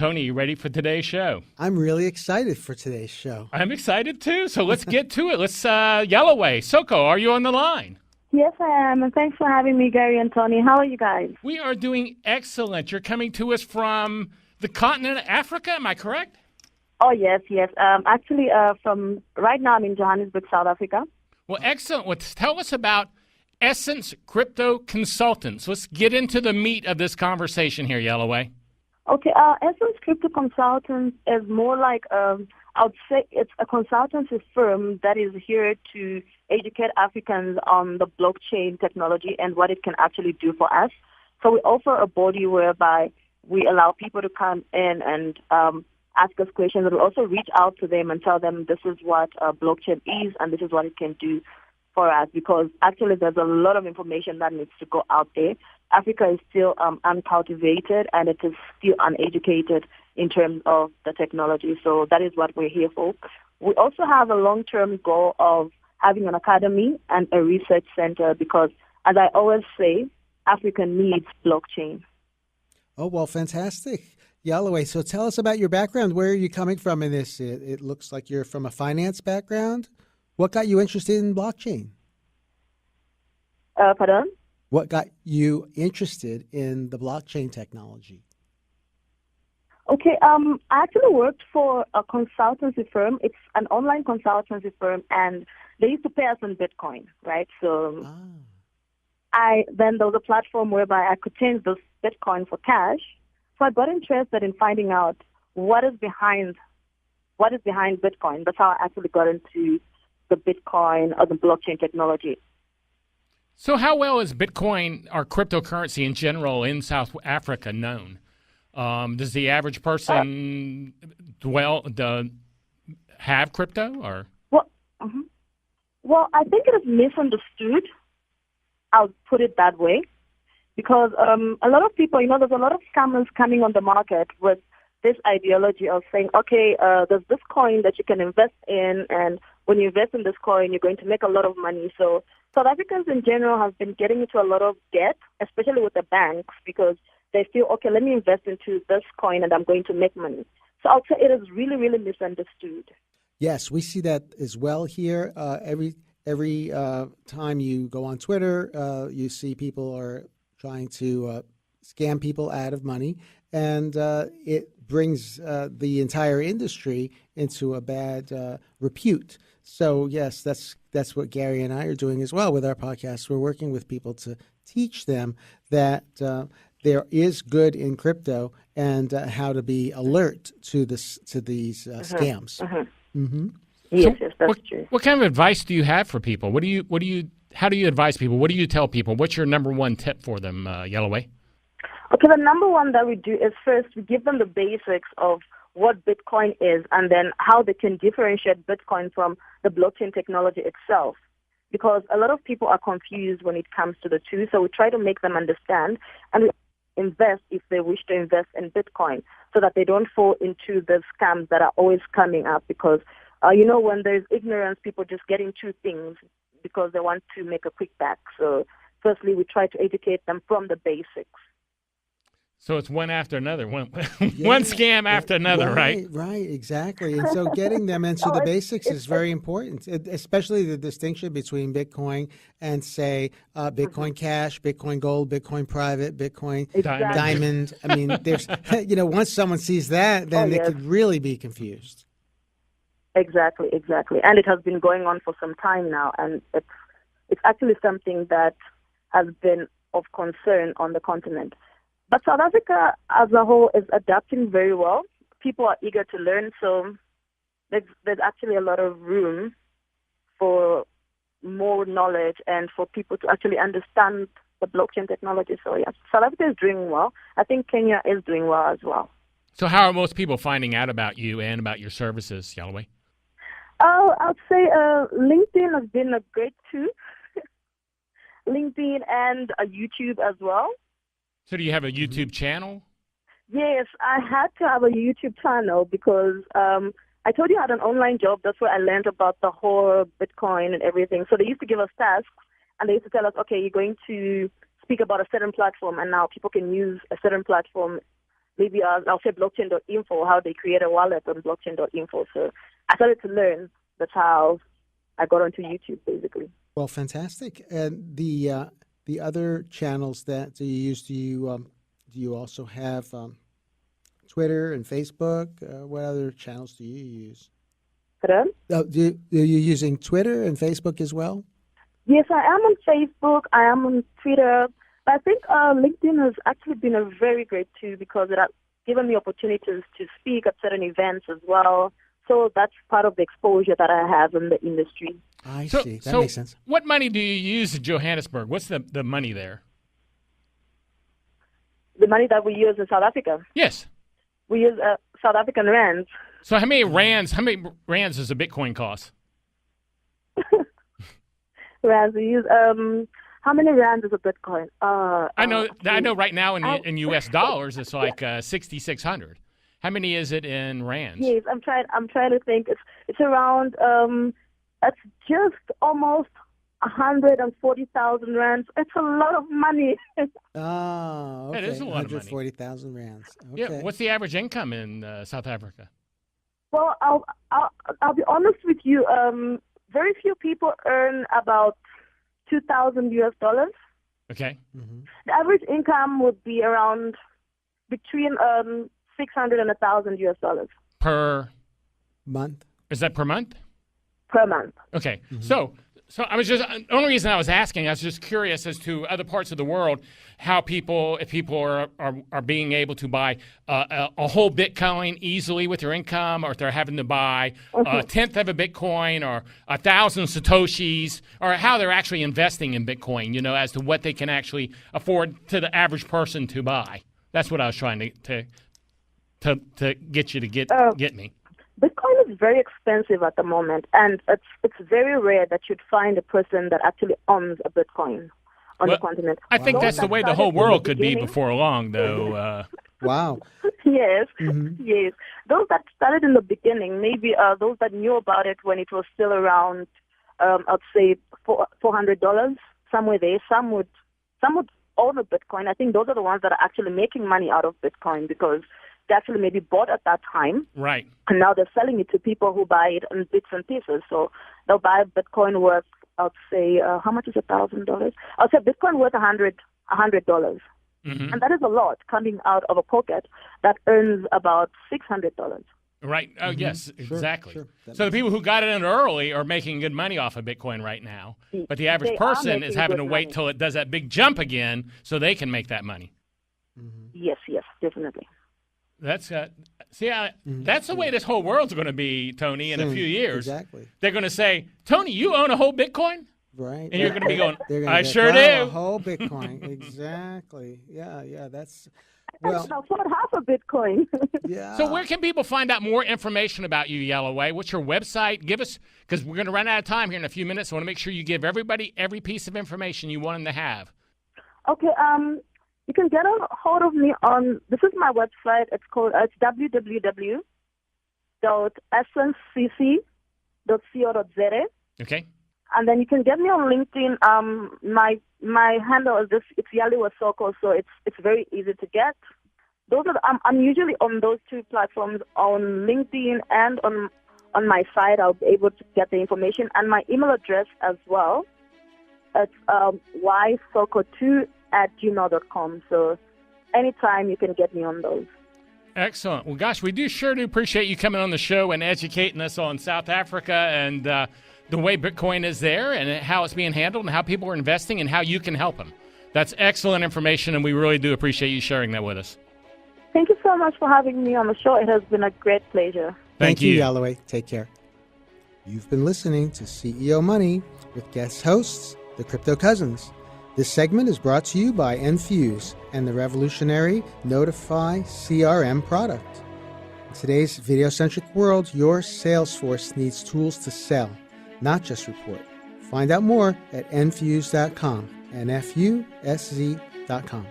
Tony, you ready for today's show? I'm really excited for today's show. I'm excited too, so let's get to it. Let's, Yaliwe Soko, are you on the line? Yes, I am, and thanks for having me, Gary and Tony. How are you guys? We are doing excellent. You're coming to us from the continent of Africa, am I correct? Oh, yes. Actually, from right now, I'm in Johannesburg, South Africa. Well, excellent. Well, tell us about Essence Crypto Consultants. Let's get into the meat of this conversation here, Yaliwe. Okay, Essence Crypto Consultants is more like, I would say it's a consultancy firm that is here to educate Africans on the blockchain technology and what it can actually do for us. So we offer a body whereby we allow people to come in and ask us questions. And we also reach out to them and tell them this is what blockchain is and this is what it can do for us, because actually there's a lot of information that needs to go out there. Africa is still uncultivated and it is still uneducated in terms of the technology. So that is what we're here for. We also have a long-term goal of having an academy and a research center because, as I always say, Africa needs blockchain. Oh, well, fantastic. Yaliwe, so tell us about your background. Where are you coming from in this? It looks like you're from a finance background. What got you interested in blockchain? Pardon? What got you interested in the blockchain technology? Okay, I actually worked for a consultancy firm. It's an online consultancy firm, and they used to pay us in Bitcoin, right? So then there was a platform whereby I could change those Bitcoin for cash. So I got interested in finding out what is behind Bitcoin. That's how I actually got into the Bitcoin or the blockchain technology. So how well is Bitcoin or cryptocurrency in general in South Africa known? Does the average person have crypto? Or Well, I think it is misunderstood. I'll put it that way. Because a lot of people, there's a lot of scammers coming on the market with this ideology of saying, okay, there's this coin that you can invest in, and when you invest in this coin, you're going to make a lot of money. So South Africans in general have been getting into a lot of debt, especially with the banks, because they feel, okay, let me invest into this coin and I'm going to make money. So I'll say it is really, really misunderstood. Yes, we see that as well here. Every time you go on Twitter, you see people are trying to scam people out of money, and it brings the entire industry into a bad repute. So yes, that's what Gary and I are doing as well with our podcast. We're working with people to teach them that there is good in crypto and how to be alert to these scams. Mm-hmm. Yes, that's true. What kind of advice do you have for people? How do you advise people? What do you tell people? What's your number one tip for them, Yaliwe? Okay, the number one that we do is first we give them the basics of what Bitcoin is and then how they can differentiate Bitcoin from the blockchain technology itself. Because a lot of people are confused when it comes to the two, so we try to make them understand and we invest if they wish to invest in Bitcoin so that they don't fall into the scams that are always coming up because, when there's ignorance, people just get into things because they want to make a quick buck. So firstly, we try to educate them from the basics. So it's one after another, one scam after another, right? Right, exactly. And so getting them into the basics is very important, especially the distinction between Bitcoin and, say, Bitcoin Cash, Bitcoin Gold, Bitcoin Private, Bitcoin Diamond. I mean, there's, once someone sees that, then they could really be confused. Exactly. And it has been going on for some time now, and it's actually something that has been of concern on the continent. But South Africa as a whole is adapting very well. People are eager to learn, so there's actually a lot of room for more knowledge and for people to actually understand the blockchain technology. So yes, South Africa is doing well. I think Kenya is doing well as well. So how are most people finding out about you and about your services, Yaliwe? I'd say LinkedIn has been a great tool. LinkedIn and YouTube as well. So do you have a YouTube channel? Yes, I had to have a YouTube channel because I told you I had an online job. That's where I learned about the whole Bitcoin and everything. So they used to give us tasks, and they used to tell us, okay, you're going to speak about a certain platform, and now people can use a certain platform maybe I'll say blockchain.info, how they create a wallet on blockchain.info. So I started to learn. That's how I got onto YouTube, basically. Well, fantastic. And the other channels that you use, do you also have Twitter and Facebook? What other channels do you use? Pardon? Are you using Twitter and Facebook as well? Yes, I am on Facebook. I am on Twitter. But I think LinkedIn has actually been a very great tool because it has given me opportunities to speak at certain events as well. So that's part of the exposure that I have in the industry. I see. That makes sense. What money do you use in Johannesburg? What's the money there? The money that we use in South Africa? Yes. We use South African rands. So how many rands does a Bitcoin cost? Rands. We use how many rands is a Bitcoin? I know right now in US dollars it's like 6,600. How many is it in rands? Yes, I'm trying to think. It's around it's just almost 140,000 rands. It's a lot of money. Oh, okay. That is a lot of money. 140,000 rands. Okay. Yeah. What's the average income in South Africa? Well, I'll be honest with you. Very few people earn about $2,000. Okay. Mm-hmm. The average income would be around between $600 and $1,000 per month. Is that per month? Per month. Okay. Mm-hmm. So I was just the only reason I was asking, I was just curious as to other parts of the world how if people are being able to buy a whole Bitcoin easily with their income, or if they're having to buy a tenth of a Bitcoin or 1,000 Satoshis, or how they're actually investing in Bitcoin, as to what they can actually afford to the average person to buy. That's what I was trying to get you to get me. Bitcoin is very expensive at the moment, and it's very rare that you'd find a person that actually owns a Bitcoin on the continent. I think that's the way the whole world could be before long, though. Wow. Yes, Mm-hmm. yes. Those that started in the beginning, maybe those that knew about it when it was still around, I'd say $400, somewhere there. Some would own a Bitcoin. I think those are the ones that are actually making money out of Bitcoin because they actually maybe bought at that time. Right. And now they're selling it to people who buy it in bits and pieces. So they'll buy Bitcoin worth, I'd say, how much is $1,000? I'll say Bitcoin worth $100. Mm-hmm. And that is a lot coming out of a pocket that earns about $600. Right. Oh, Mm-hmm. yes, Sure, exactly. sure. So the people who got it in early are making good money off of Bitcoin right now. But the average person is having to wait till it does that big jump again so they can make that money. Mm-hmm. Yes, definitely. That's that's the way this whole world's going to be, Tony, in a few years. Exactly. They're going to say, Tony, you own a whole Bitcoin? Right. And you're going to be going, I get, sure wow, do. A whole Bitcoin. Exactly. Yeah, that's... I Well, can afford half a Bitcoin. yeah. So where can people find out more information about you, Yaliwe? What's your website? Give us, because we're going to run out of time here in a few minutes. So I want to make sure you give everybody every piece of information you want them to have. Okay, you can get a hold of me on, this is my website, it's www.essencecc.co.za. Okay. And then you can get me on LinkedIn. My handle is it's Yaliwe Soko, so it's very easy to get. Those are I'm usually on those two platforms, on LinkedIn and on my site. I'll be able to get the information and my email address as well. It's ysoko2@gmail.com. So anytime you can get me on those. Excellent. Well, gosh, we sure do appreciate you coming on the show and educating us on South Africa and the way Bitcoin is there and how it's being handled and how people are investing and how you can help them. That's excellent information, and we really do appreciate you sharing that with us. Thank you so much for having me on the show. It has been a great pleasure. Thank you, Yaliwe. Take care. You've been listening to CEO Money with guest hosts, the Crypto Cousins. This segment is brought to you by Enfuse and the revolutionary Notify CRM product. In today's video-centric world, your sales force needs tools to sell, not just report. Find out more at enfuse.com, nfusz.com.